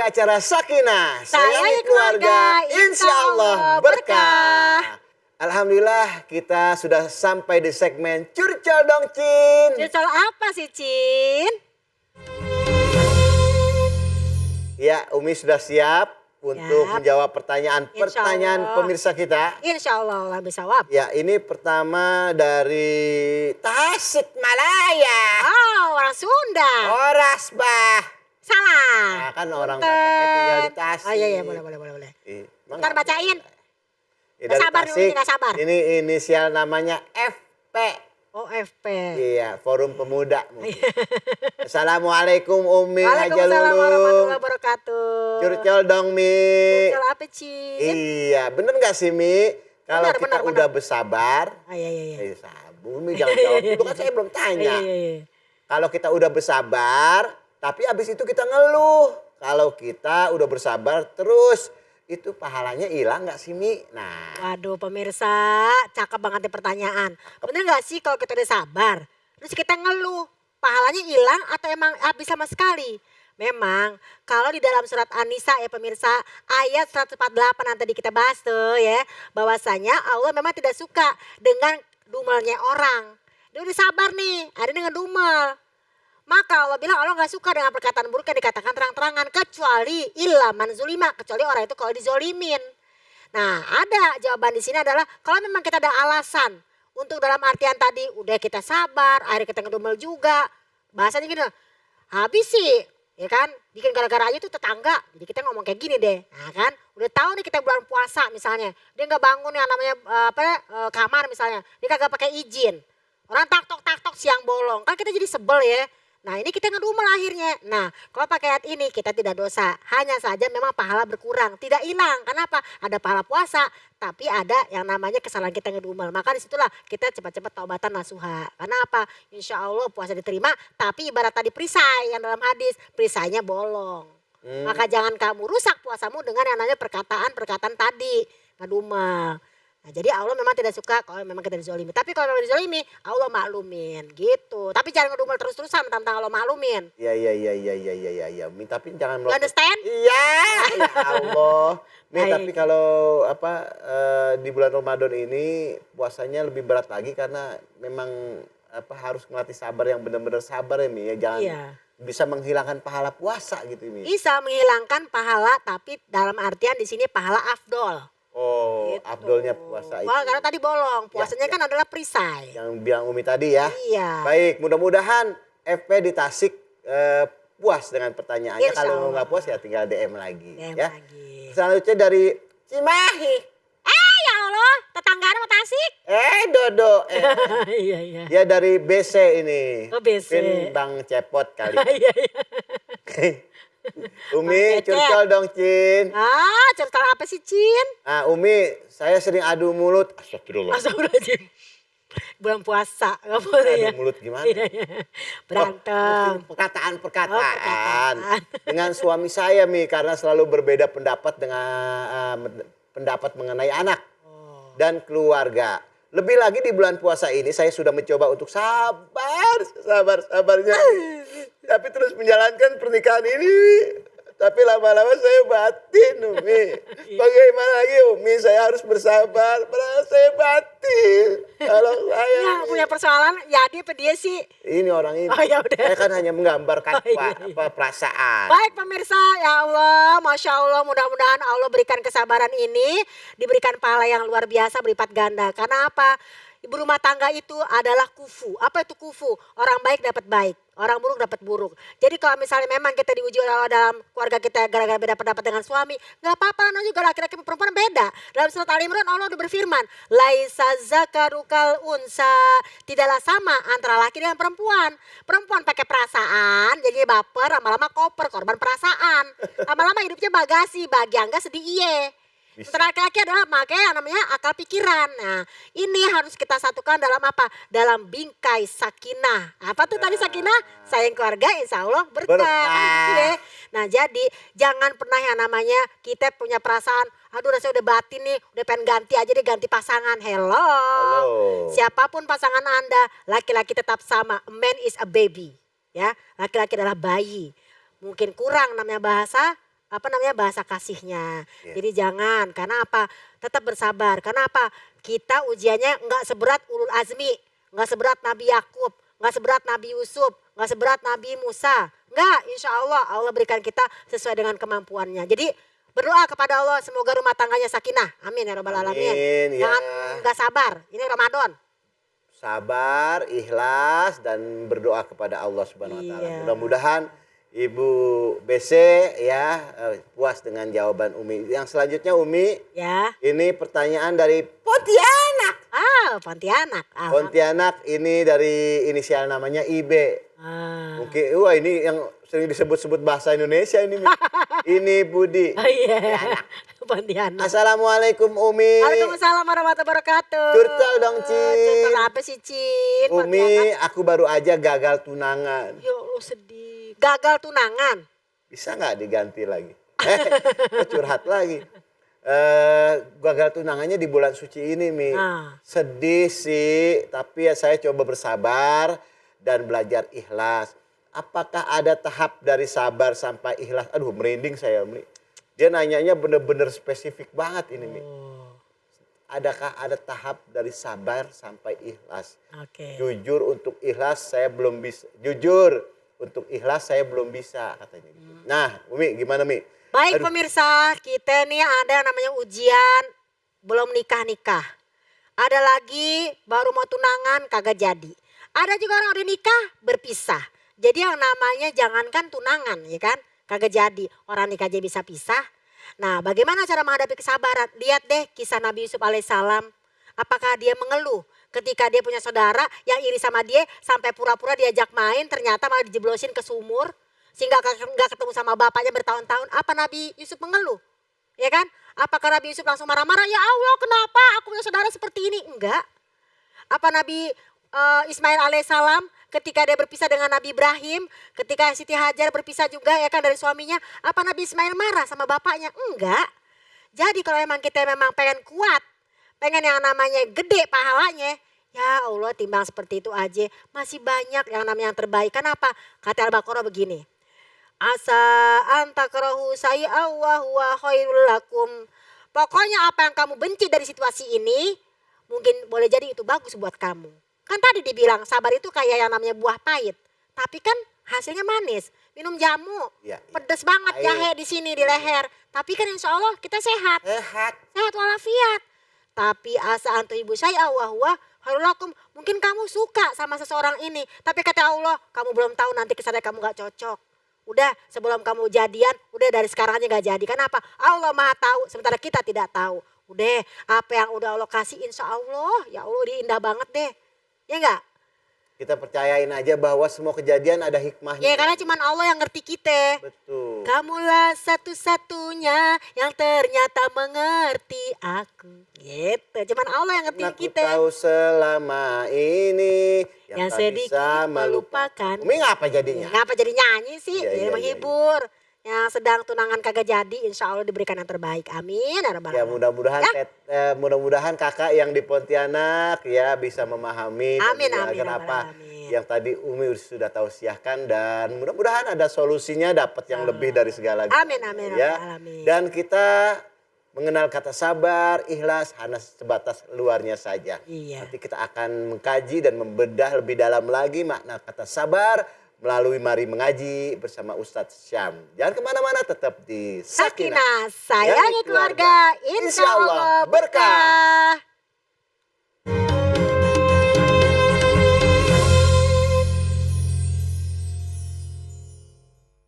acara Sakinah, Sayangi keluarga, insya Allah berkah. Alhamdulillah kita sudah sampai di segmen Curcol Dong Cin. Curcol apa sih Cin? Ya, Umi sudah siap untuk menjawab pertanyaan pemirsa kita. Insya Allah Allah bisa jawab. Ya, ini pertama dari Tasikmalaya. Oh, orang Sunda. Oras bah. Salah. Nah, kan orang Bataknya tinggal di Tasik. Oh iya boleh. Ntar bacain. Ya, Gak sabar nih, gak sabar. Ini inisial namanya FP. Oh FP. Iya, Forum Pemuda. Assalamualaikum Umi Haja Waalaikumsalam Lulu. warahmatullahi wabarakatuh. Curcol dong Mi. Curcol apa Cin? Iya, bener gak sih Mi? Kalau kita udah bersabar. Iya. Sabar, Umi jangan jawab dulu kan saya belum tanya. Iya. Kalau kita udah bersabar, tapi abis itu kita ngeluh. Kalau kita udah bersabar terus, itu pahalanya hilang gak sih Mi? Nah. Waduh pemirsa, cakep banget nih pertanyaan. Bener gak sih kalau kita udah sabar, terus kita ngeluh, pahalanya hilang atau emang habis sama sekali? Memang kalau di dalam surat An-Nisa ya pemirsa, ayat 148 yang tadi kita bahas tuh ya, bahwasanya Allah memang tidak suka dengan dumelnya orang. Dia udah sabar nih, ada dengan dumel. Maka Allah bilang Allah gak suka dengan perkataan buruk yang dikatakan terang-terangan. Kecuali ilaman zulima. Kecuali orang itu kalau dizolimin. Nah ada jawaban di sini adalah kalau memang kita ada alasan. Untuk dalam artian tadi udah kita sabar. Akhirnya kita ngedumel juga. Bahasanya gini. Habis sih. Ya kan. Bikin gara-gara aja tuh tetangga. Jadi kita ngomong kayak gini deh. Nah kan. Udah tahu nih kita bulan puasa misalnya. Dia gak bangun yang namanya kamar misalnya. Dia kagak pakai izin. Orang tak-tok siang bolong. Kan kita jadi sebel ya. Nah ini kita ngedumel akhirnya. Nah kalau pakai ayat ini kita tidak dosa. Hanya saja memang pahala berkurang. Tidak hilang. Kenapa? Ada pahala puasa. Tapi ada yang namanya kesalahan kita ngedumel. Maka disitulah kita cepat-cepat taubatan nasuha. Karena apa? Insya Allah puasa diterima. Tapi ibarat tadi perisai yang dalam hadis. Perisainya bolong. Maka jangan kamu rusak puasamu dengan yang namanya perkataan tadi. Ngedumel. Nah, jadi Allah memang tidak suka kalau memang kita dizolimi. Tapi kalau memang dizolimi, Allah maklumin gitu. Tapi jangan ngedumel terus-terusan tentang Allah maklumin. Iya. Tapi jangan You understand? Iya, ya Allah. Tapi kalau di bulan Ramadan ini puasanya lebih berat lagi karena memang harus melatih sabar yang benar-benar sabar ya Mi ya. Jangan bisa menghilangkan pahala puasa gitu Mi. Bisa menghilangkan pahala tapi dalam artian di sini pahala afdol. Oh, gitu. Abdulnya puasa itu. Karena tadi bolong, puasanya kan adalah perisai. Yang bilang Umi tadi ya. Iya. Baik, mudah-mudahan FP di Tasik puas dengan pertanyaannya. Kalau nggak puas ya tinggal DM lagi. Lagi. Selanjutnya dari Cimahi. Ya Allah, tetangga sama Tasik. Dodo. Iya. Dia dari BC ini. Oh BC. Pin Bang Cepot kali. Iya. Umi, curcol dong Cin. Curcol apa sih Cin? Umi, saya sering adu mulut. Astagfirullahaladzim. Bulan puasa, gak boleh ya. Adu mulut gimana? Iya. Berantem. Perkataan. Dengan suami saya Mi, karena selalu berbeda pendapat dengan pendapat mengenai anak dan keluarga. Lebih lagi di bulan puasa ini saya sudah mencoba untuk sabarnya. Tapi terus menjalankan pernikahan ini. Tapi lama-lama saya batin Umi. Bagaimana lagi Umi saya harus bersabar. Padahal saya batin. Kalau saya punya persoalan ya dia sih. Ini orang ini. Yaudah. Saya kan hanya menggambarkan perasaan. Baik pemirsa, ya Allah, Masya Allah, mudah-mudahan Allah berikan kesabaran ini, diberikan pahala yang luar biasa berlipat ganda. Karena apa? Ibu rumah tangga itu adalah kufu. Apa itu kufu? Orang baik dapat baik, orang buruk dapat buruk. Jadi kalau misalnya memang kita diuji oleh Allah dalam keluarga kita gara-gara beda pendapat dengan suami, nggak apa-apa, namanya juga laki-laki perempuan beda. Dalam surat Al-Imran Allah udah berfirman, laisa zakarukal unsa, tidaklah sama antara laki dengan perempuan. Perempuan pakai perasaan, jadi baper, lama-lama koper, korban perasaan. Lama-lama hidupnya bagasi, bahagia enggak sedih iye. Laki-laki adalah makanya namanya akal pikiran. Nah ini harus kita satukan dalam apa? Dalam bingkai sakinah. Apa tuh tadi sakinah? Sayang keluarga insya Allah berkah. Nah jadi jangan pernah yang namanya kita punya perasaan. Aduh rasanya udah batin nih, udah pengen ganti aja deh, ganti pasangan. Hello. Siapapun pasangan Anda, laki-laki tetap sama. A man is a baby. Ya, laki-laki adalah bayi. Mungkin kurang namanya bahasa. bahasa kasihnya. Iya. Jadi jangan, karena apa? Tetap bersabar. Karena apa? Kita ujiannya nggak seberat ulul azmi, nggak seberat Nabi Yakub, nggak seberat Nabi Yusuf, nggak seberat Nabi Musa. Nggak, insya Allah berikan kita sesuai dengan kemampuannya. Jadi berdoa kepada Allah semoga rumah tangganya sakinah. Amin ya rabbal alamin. Amin, ya. Jangan nggak sabar. Ini Ramadan. Sabar, ikhlas, dan berdoa kepada Allah Subhanahu Wa Taala. Iya. Mudah-mudahan Ibu BC ya puas dengan jawaban Umi. Yang selanjutnya Umi, Ya. ini pertanyaan dari Pontianak. Pontianak. Pontianak ini dari inisial namanya IB. Mungkin wah ini yang sering disebut-sebut bahasa Indonesia ini. Mi. Ini Budi. Oh iya. Pontianak. Assalamualaikum Umi. Waalaikumsalam warahmatullahi wabarakatuh. Curcol dong, Cin. Curcol apa sih, Cin? Umi, Pontianak. aku baru aja gagal tunangan. Ya Allah sedih. Gagal tunangan. Bisa nggak diganti lagi? Curhat lagi. Gagal tunangannya di bulan suci ini, Mi. Sedih sih, tapi ya saya coba bersabar dan belajar ikhlas. Apakah ada tahap dari sabar sampai ikhlas? Aduh, merinding saya, Mi. Dia nanyanya bener-bener spesifik banget ini, Mi. Adakah ada tahap dari sabar sampai ikhlas? Oke. Jujur untuk ikhlas saya belum bisa. Jujur untuk ikhlas saya belum bisa katanya. Nah, Umi gimana, Mi? Baik Aduh. pemirsa, kita nih ada namanya ujian belum nikah-nikah. Ada lagi baru mau tunangan kagak jadi. Ada juga orang udah nikah berpisah. Jadi yang namanya jangankan tunangan ya kan, kagak jadi. Orang nikah aja bisa pisah. Nah, bagaimana cara menghadapi kesabaran? Lihat deh kisah Nabi Yusuf alaihissalam. Apakah dia mengeluh ketika dia punya saudara yang iri sama dia sampai pura-pura diajak main ternyata malah dijeblosin ke sumur sehingga nggak ketemu sama bapaknya bertahun-tahun. Apa Nabi Yusuf mengeluh? Ya kan? Apakah Nabi Yusuf langsung marah-marah? Ya Allah kenapa aku punya saudara seperti ini? Enggak. Apa Nabi Ismail alaihissalam ketika dia berpisah dengan Nabi Ibrahim, ketika Siti Hajar berpisah juga ya kan dari suaminya, apa Nabi Ismail marah sama bapaknya? Enggak. Jadi kalau emang kita memang pengen kuat, pengen yang namanya gede pahalanya, ya Allah timbang seperti itu aja masih banyak yang namanya yang terbaik. Kenapa? Kata Al-Baqarah begini. Asa antakrahu sayyi'aw wa huwa khairul lakum. Pokoknya apa yang kamu benci dari situasi ini, mungkin boleh jadi itu bagus buat kamu. Kan tadi dibilang sabar itu kayak yang namanya buah pahit. Tapi kan hasilnya manis. Minum jamu, Ya, pedes banget Pahit. jahe di sini di leher. Tapi kan insya Allah kita sehat. Sehat walafiat. Tapi asa antu ibu saya wa khairul lakum. Mungkin kamu suka sama seseorang ini. Tapi kata Allah, kamu belum tahu nanti kesannya kamu gak cocok. Udah sebelum kamu jadian, udah dari sekarang aja gak jadi. Kenapa? Allah maha tahu, sementara kita tidak tahu. Udah apa yang udah Allah kasih insya Allah, ya Allah dia indah banget deh. Ya enggak? Kita percayain aja bahwa semua kejadian ada hikmahnya. Ya karena cuman Allah yang ngerti kita. Betul. Kamulah satu-satunya yang ternyata mengerti aku. Gitu, cuman Allah yang ngerti Aku kita. tahu selama ini Yang tak sedikit bisa melupakan. Umi ngapa jadinya? Ngapa jadi nyanyi sih? Iya, Jadi iya, menghibur. Yang sedang tunangan kagak jadi, insya Allah diberikan yang terbaik. Amin. Ya Rabbal Ya Alamin. mudah-mudahan Ya. mudah-mudahan kakak yang di Pontianak ya bisa memahami dan Amin, amin, menjalankan Rabbal apa Alamin. yang tadi Umi sudah tausiahkan dan mudah-mudahan ada solusinya dapat yang lebih dari segala Amin, amin, ya. Rabbal Alamin. Dan kita mengenal kata sabar, ikhlas hanya sebatas luarnya saja. Iya. Nanti kita akan mengkaji dan membedah lebih dalam lagi makna kata sabar melalui Mari Mengaji bersama Ustadz Syam. Jangan kemana-mana, tetap di Sakinah, sayangi keluarga, insya Allah berkah.